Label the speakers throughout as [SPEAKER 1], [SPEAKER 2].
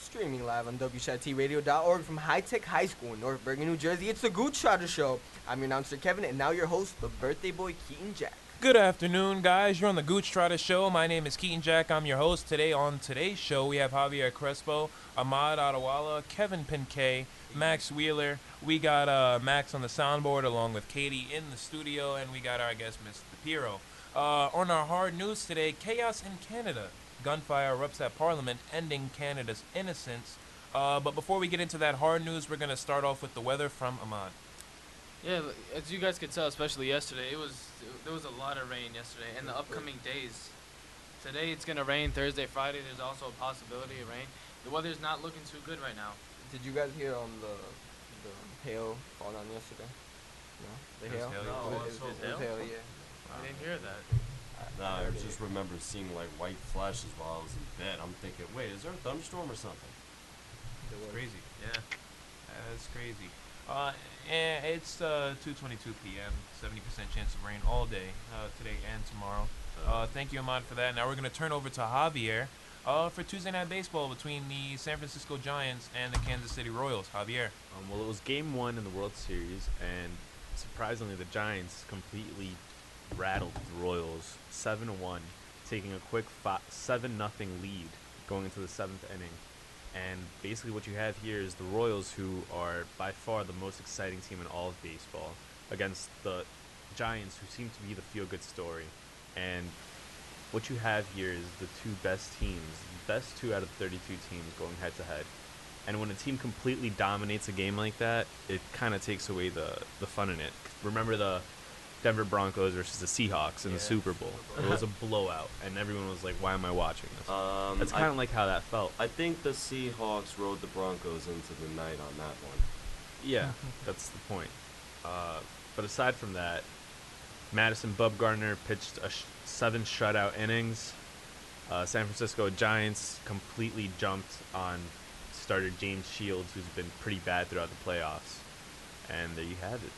[SPEAKER 1] Streaming live on WShatTRadio.org from High Tech High School in North Bergen, New Jersey. It's the Goochtrotters Show. I'm your announcer, Kevin, and now your host, the birthday boy, Keaton Jack.
[SPEAKER 2] Good afternoon, guys. You're on the Goochtrotters Show. My name is Keaton Jack. I'm your host. Today on today's show, we have Javier Crespo, Ahmed Awadallah, Kevin Pincay, Max Wheeler. We got Max on the soundboard along with Katie in the studio, and we got our guest, Mr. Piero. On our hard news today, chaos in Canada. Gunfire erupts at Parliament, ending Canada's innocence. But before we get into that hard news, we're going to start off with the weather from Ahmed.
[SPEAKER 3] Yeah, as you guys could tell, especially yesterday, there was a lot of rain yesterday, and the upcoming days. Today it's gonna rain. Thursday, Friday, there's also a possibility of rain. The weather's not looking too good right now.
[SPEAKER 1] Did you guys hear the hail fall down yesterday? No, the hail.
[SPEAKER 3] No,
[SPEAKER 1] It was hail. Yeah.
[SPEAKER 3] I didn't hear that.
[SPEAKER 4] Nah, I just remember seeing like white flashes while I was in bed. I'm thinking, wait, is there a thunderstorm or something?
[SPEAKER 2] It's crazy.
[SPEAKER 3] Yeah.
[SPEAKER 2] That's crazy. And it's 2:22 p.m. 70% chance of rain all day today and tomorrow. Thank you, Ahmad, for that. Now we're going to turn over to Javier for Tuesday Night Baseball between the San Francisco Giants and the Kansas City Royals. Javier.
[SPEAKER 5] Well, it was Game 1 in the World Series, and surprisingly, the Giants completely rattled the Royals 7-1, taking a quick 7-0 lead going into the 7th inning. And basically what you have here is the Royals, who are by far the most exciting team in all of baseball, against the Giants, who seem to be the feel-good story. And what you have here is the two best teams, the best 2 out of 32 teams going head-to-head. And when a team completely dominates a game like that, it kind of takes away the fun in it. Remember the Denver Broncos versus the Seahawks in the Super Bowl. It was a blowout, and everyone was like, why am I watching this? That's kind of like how that felt.
[SPEAKER 4] I think the Seahawks rode the Broncos into the night on that one.
[SPEAKER 5] Yeah, that's the point. But aside from that, Madison Bumgarner pitched 7 shutout innings. San Francisco Giants completely jumped on starter James Shields, who's been pretty bad throughout the playoffs. And there you have it.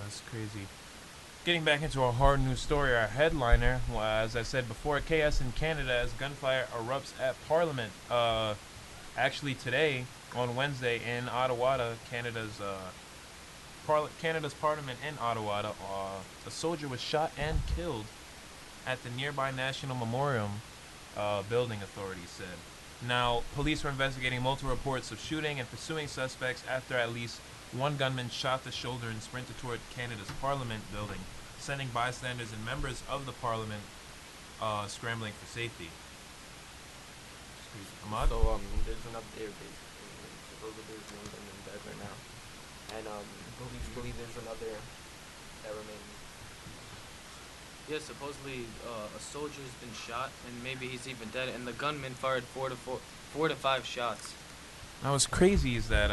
[SPEAKER 2] That's crazy. Getting back into our hard news story, our headliner, as I said before, chaos in Canada as gunfire erupts at Parliament. Actually today, on Wednesday, in Ottawa, Canada's Parliament in Ottawa, a soldier was shot and killed at the nearby National Memorial building, authorities said. Now, police were investigating multiple reports of shooting and pursuing suspects after at least one gunman shot the shoulder and sprinted toward Canada's Parliament building, sending bystanders and members of the Parliament scrambling for safety. Ahmad?
[SPEAKER 1] So there's an update basically. Supposedly there's one gunman dead right now, and police believe there's another that remains.
[SPEAKER 3] Yeah, supposedly a soldier's been shot, and maybe he's even dead, and the gunman fired 4 to 5 shots.
[SPEAKER 2] Now, what's crazy is that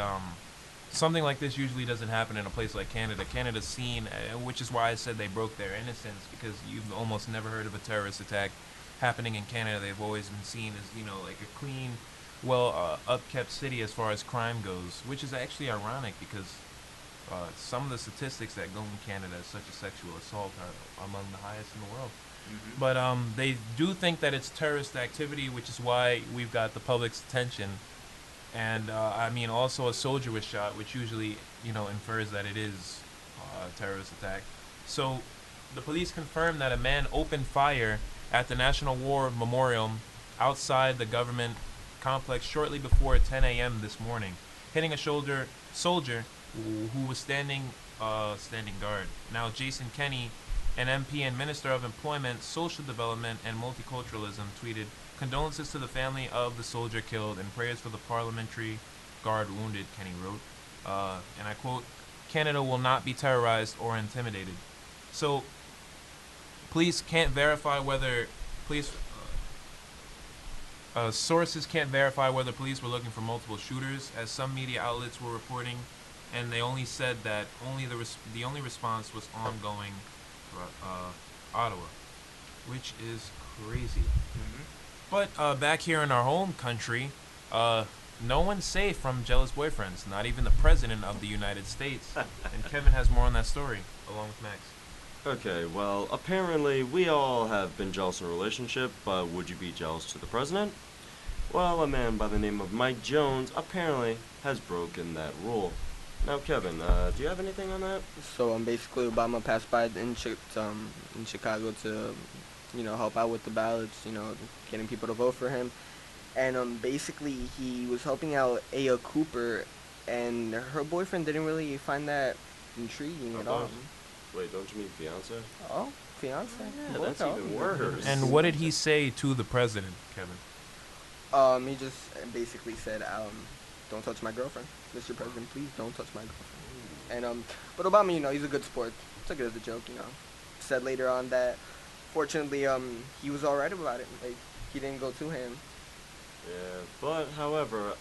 [SPEAKER 2] something like this usually doesn't happen in a place like Canada. Canada's seen, which is why I said they broke their innocence, because you've almost never heard of a terrorist attack happening in Canada. They've always been seen as, like a clean, upkept city as far as crime goes, which is actually ironic because some of the statistics that go in Canada, such as sexual assault, are among the highest in the world. Mm-hmm. But they do think that it's terrorist activity, which is why we've got the public's attention. And, also a soldier was shot, which usually, infers that it is a terrorist attack. So the police confirmed that a man opened fire at the National War Memorial outside the government complex shortly before 10 a.m. this morning, hitting a soldier who was standing guard. Now, Jason Kenney, an MP and Minister of Employment, Social Development, and Multiculturalism, tweeted, "Condolences to the family of the soldier killed and prayers for the parliamentary guard wounded," Kenney wrote. And I quote, "Canada will not be terrorized or intimidated." So, police can't verify whether sources can't verify whether police were looking for multiple shooters, as some media outlets were reporting, and they only said that the only response was ongoing for Ottawa, which is crazy. Mm-hmm. But back here in our home country, no one's safe from jealous boyfriends, not even the President of the United States. And Kevin has more on that story, along with Max.
[SPEAKER 4] Okay, well, apparently we all have been jealous in a relationship, but would you be jealous to the president? Well, a man by the name of Mike Jones apparently has broken that rule. Now, Kevin, do you have anything on that?
[SPEAKER 1] So basically Obama passed by in Chicago to, help out with the ballots, getting people to vote for him. And basically he was helping out Aya Cooper, and her boyfriend didn't really find that intriguing at all.
[SPEAKER 4] Wait, don't you mean fiance?
[SPEAKER 1] Oh, fiance.
[SPEAKER 4] Yeah, that's even worse.
[SPEAKER 2] And what did he say to the president, Kevin?
[SPEAKER 1] He just basically said, don't touch my girlfriend, Mr. President. Please don't touch my girlfriend. And but Obama, he's a good sport. Took it as a joke, Said later on that, fortunately, he was all right about it. Like, he didn't go too ham.
[SPEAKER 4] Yeah, but however,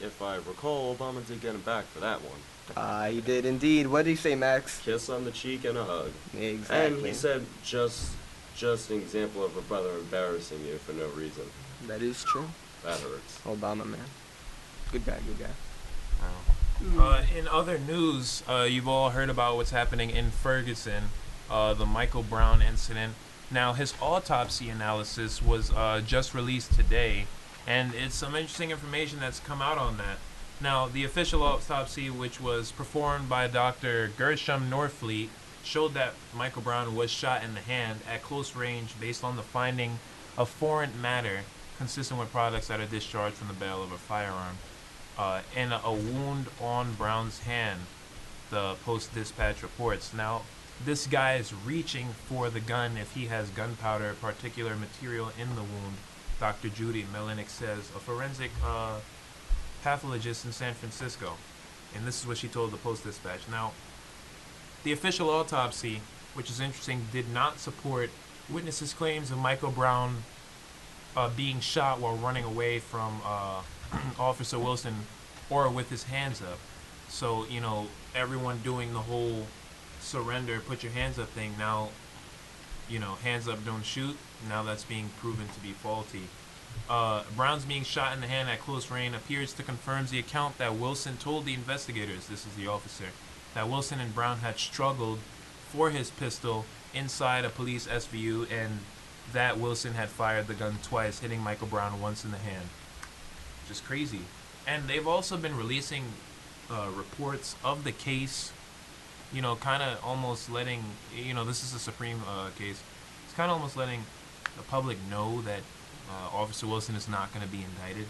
[SPEAKER 4] if I recall, Obama did get him back for that one.
[SPEAKER 1] He did indeed. What did he say, Max?
[SPEAKER 4] Kiss on the cheek and a hug.
[SPEAKER 1] Exactly.
[SPEAKER 4] And he said, just an example of a brother embarrassing you for no reason.
[SPEAKER 1] That is true.
[SPEAKER 4] That hurts.
[SPEAKER 1] Obama, man. Good guy, good guy.
[SPEAKER 2] In other news, you've all heard about what's happening in Ferguson, the Michael Brown incident. Now, his autopsy analysis was just released today, and it's some interesting information that's come out on that. Now, the official autopsy, which was performed by Dr. Gershom Norfleet, showed that Michael Brown was shot in the hand at close range based on the finding of foreign matter consistent with products that are discharged from the barrel of a firearm. And a wound on Brown's hand, the Post-Dispatch reports. Now, this guy is reaching for the gun if he has gunpowder, particular material in the wound. Dr. Judy Melinek says, a forensic pathologist in San Francisco. And this is what she told the Post-Dispatch. Now, the official autopsy, which is interesting, did not support witnesses' claims of Michael Brown being shot while running away from Officer Wilson or with his hands up. So, everyone doing the whole surrender, put your hands up thing, now, hands up, don't shoot. Now that's being proven to be faulty. Brown's being shot in the hand at close range appears to confirm the account that Wilson told the investigators, this is the officer, that Wilson and Brown had struggled for his pistol inside a police SVU, and that Wilson had fired the gun twice, hitting Michael Brown once in the hand. Just crazy. And they've also been releasing reports of the case, kind of almost letting, this is a Supreme case. It's kind of almost letting the public know that Officer Wilson is not going to be indicted.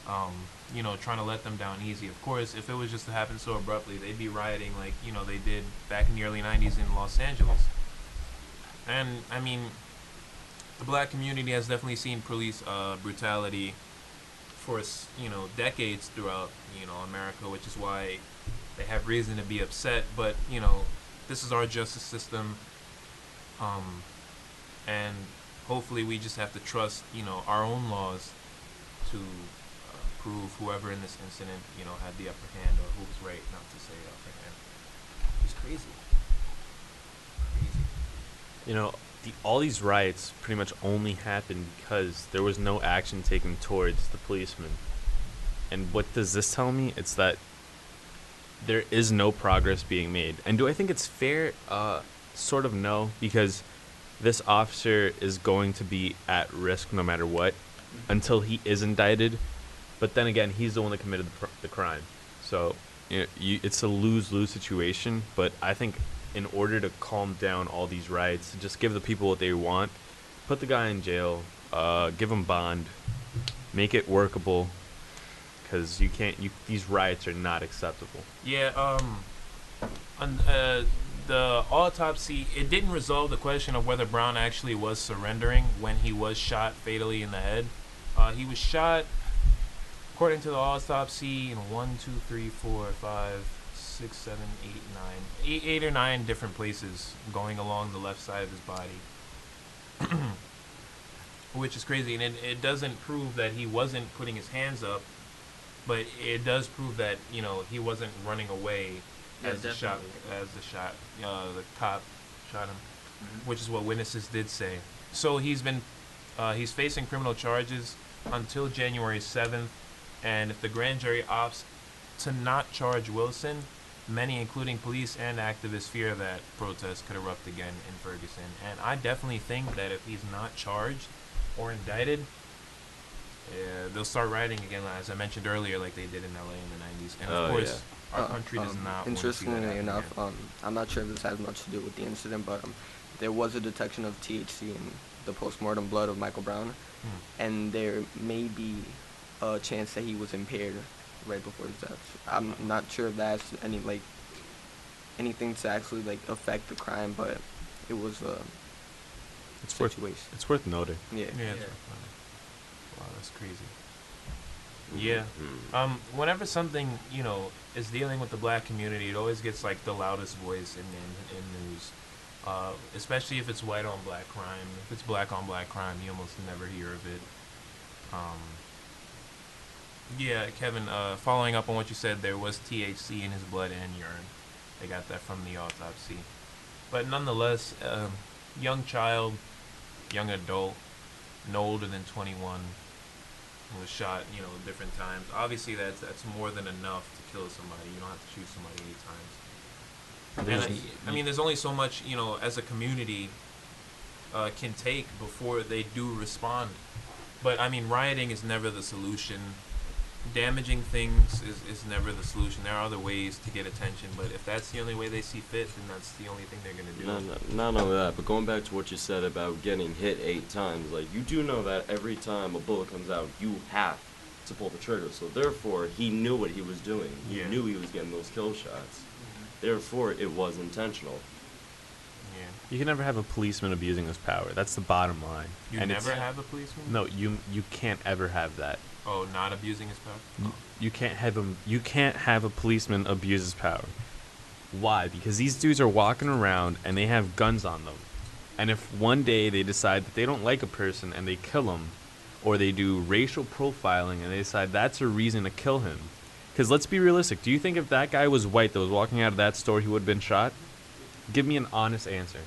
[SPEAKER 2] Trying to let them down easy. Of course, if it was just to happen so abruptly, they'd be rioting like, they did back in the early 90s in Los Angeles. And, I mean, the black community has definitely seen police brutality for, decades throughout, America, which is why they have reason to be upset. But, this is our justice system. And hopefully we just have to trust, our own laws to prove whoever in this incident, had the upper hand, or who was right not to say upper hand. It's crazy.
[SPEAKER 5] All these riots pretty much only happened because there was no action taken towards the policemen. And what does this tell me? It's that there is no progress being made. And do I think it's fair? Sort of no, because this officer is going to be at risk no matter what until he is indicted. But then again, he's the one that committed the crime. So it's a lose-lose situation. But I think in order to calm down all these riots, just give the people what they want, put the guy in jail, give him bond, make it workable, because these riots are not acceptable.
[SPEAKER 2] Yeah, the autopsy, it didn't resolve the question of whether Brown actually was surrendering when he was shot fatally in the head. He was shot, according to the autopsy, in 8 or 9 different places going along the left side of his body. Which is crazy, and it doesn't prove that he wasn't putting his hands up, but it does prove that, he wasn't running away as the cop shot him, which is what witnesses did say. So he's facing criminal charges until January 7th, and if the grand jury opts to not charge Wilson, many, including police and activists, fear that protests could erupt again in Ferguson. And I definitely think that if he's not charged or indicted, they'll start rioting again, as I mentioned earlier, like they did in LA in the 90s. And
[SPEAKER 4] Oh,
[SPEAKER 2] of course,
[SPEAKER 4] yeah.
[SPEAKER 2] our country does not. want to see that
[SPEAKER 1] Interestingly
[SPEAKER 2] happen
[SPEAKER 1] enough,
[SPEAKER 2] again.
[SPEAKER 1] I'm not sure if this has much to do with the incident, but there was a detection of THC in the postmortem blood of Michael Brown, and there may be a chance that he was impaired right before his death. I'm not sure if that's anything to actually affect the crime, but it was a
[SPEAKER 5] It's worth
[SPEAKER 1] situation.
[SPEAKER 5] it's worth noting.
[SPEAKER 1] Yeah.
[SPEAKER 2] Yeah, it's
[SPEAKER 3] Yeah.
[SPEAKER 2] funny. Wow, that's crazy. Yeah.
[SPEAKER 4] Mhm.
[SPEAKER 2] Whenever something is dealing with the black community, it always gets like the loudest voice in news. Especially if it's white on black crime. If it's black on black crime, you almost never hear of it. Yeah, Kevin. Following up on what you said, there was THC in his blood and urine. They got that from the autopsy. But nonetheless, young child, young adult, no older than 21. Was shot, different times. Obviously, that's more than enough to kill somebody. You don't have to shoot somebody 8 times. And I mean, there's only so much, as a community can take before they do respond. But I mean, rioting is never the solution. Damaging things is never the solution. There are other ways to get attention, but if that's the only way they see fit, then that's the only thing they're gonna do.
[SPEAKER 4] Not only that, but going back to what you said about getting hit 8 times, like, you do know that every time a bullet comes out, you have to pull the trigger. So therefore, he knew what he was doing.
[SPEAKER 2] Yeah.
[SPEAKER 4] He knew he was getting those kill shots. Therefore, it was intentional.
[SPEAKER 2] Yeah.
[SPEAKER 5] You can never have a policeman abusing his power. That's the bottom line.
[SPEAKER 2] You
[SPEAKER 5] And
[SPEAKER 2] never
[SPEAKER 5] it's-
[SPEAKER 2] have a policeman?
[SPEAKER 5] No, you can't ever have that.
[SPEAKER 2] Oh, not abusing his power?
[SPEAKER 5] You can't have him. You can't have a policeman abuse his power. Why? Because these dudes are walking around and they have guns on them. And if one day they decide that they don't like a person and they kill him, or they do racial profiling and they decide that's a reason to kill him, because let's be realistic. Do you think if that guy was white that was walking out of that store, he would have been shot? Give me an honest answer.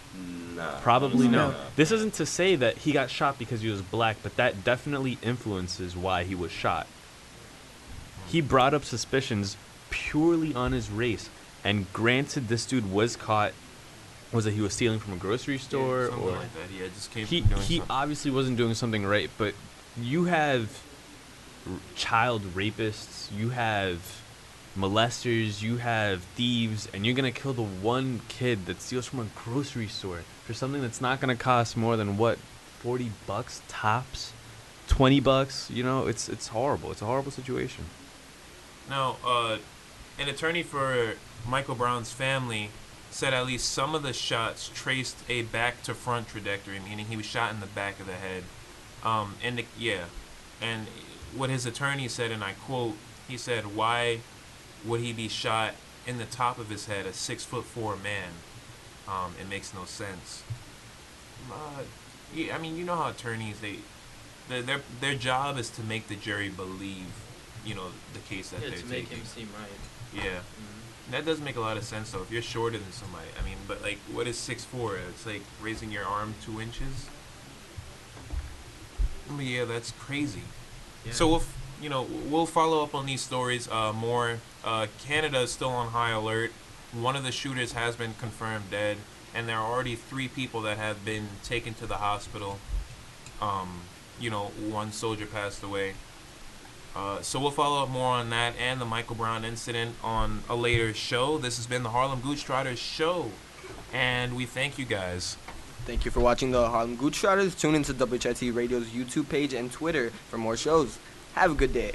[SPEAKER 4] Nah.
[SPEAKER 5] Probably no.
[SPEAKER 1] No.
[SPEAKER 5] This isn't to say that he got shot because he was black, but that definitely influences why he was shot. He brought up suspicions purely on his race. And granted, this dude was caught. Was it he was stealing from a grocery store?
[SPEAKER 2] Something
[SPEAKER 5] or
[SPEAKER 2] like that. Yeah, just came
[SPEAKER 5] he
[SPEAKER 2] from doing
[SPEAKER 5] he
[SPEAKER 2] something.
[SPEAKER 5] obviously wasn't doing something right, but you have child rapists, you have molesters, you have thieves, and you're gonna kill the one kid that steals from a grocery store for something that's not gonna cost more than what, $40 tops, $20. It's horrible. It's a horrible situation.
[SPEAKER 2] Now, an attorney for Michael Brown's family said at least some of the shots traced a back-to-front trajectory, meaning he was shot in the back of the head. And what his attorney said, and I quote, he said, "Why would he be shot in the top of his head, a 6'4" man? It makes no sense." I mean, you know how attorneys, their job is to make the jury believe, the case that
[SPEAKER 3] Yeah,
[SPEAKER 2] they're
[SPEAKER 3] to make
[SPEAKER 2] taking.
[SPEAKER 3] him seem right.
[SPEAKER 2] Yeah. That does make a lot of sense, though. If you're shorter than somebody, I mean, but like, what is 6'4"? It's like raising your arm 2 inches. But yeah, that's crazy.
[SPEAKER 3] Yeah.
[SPEAKER 2] So we'll follow up on these stories more. Canada is still on high alert. One of the shooters has been confirmed dead, and there are already 3 people that have been taken to the hospital. One soldier passed away. So we'll follow up more on that and the Michael Brown incident on a later show. This has been the Harlem Goochtrotters show, and we thank you guys.
[SPEAKER 1] Thank you for watching the Harlem Goochtrotters. Tune into WHIT Radio's YouTube page and Twitter for more shows. Have a good day.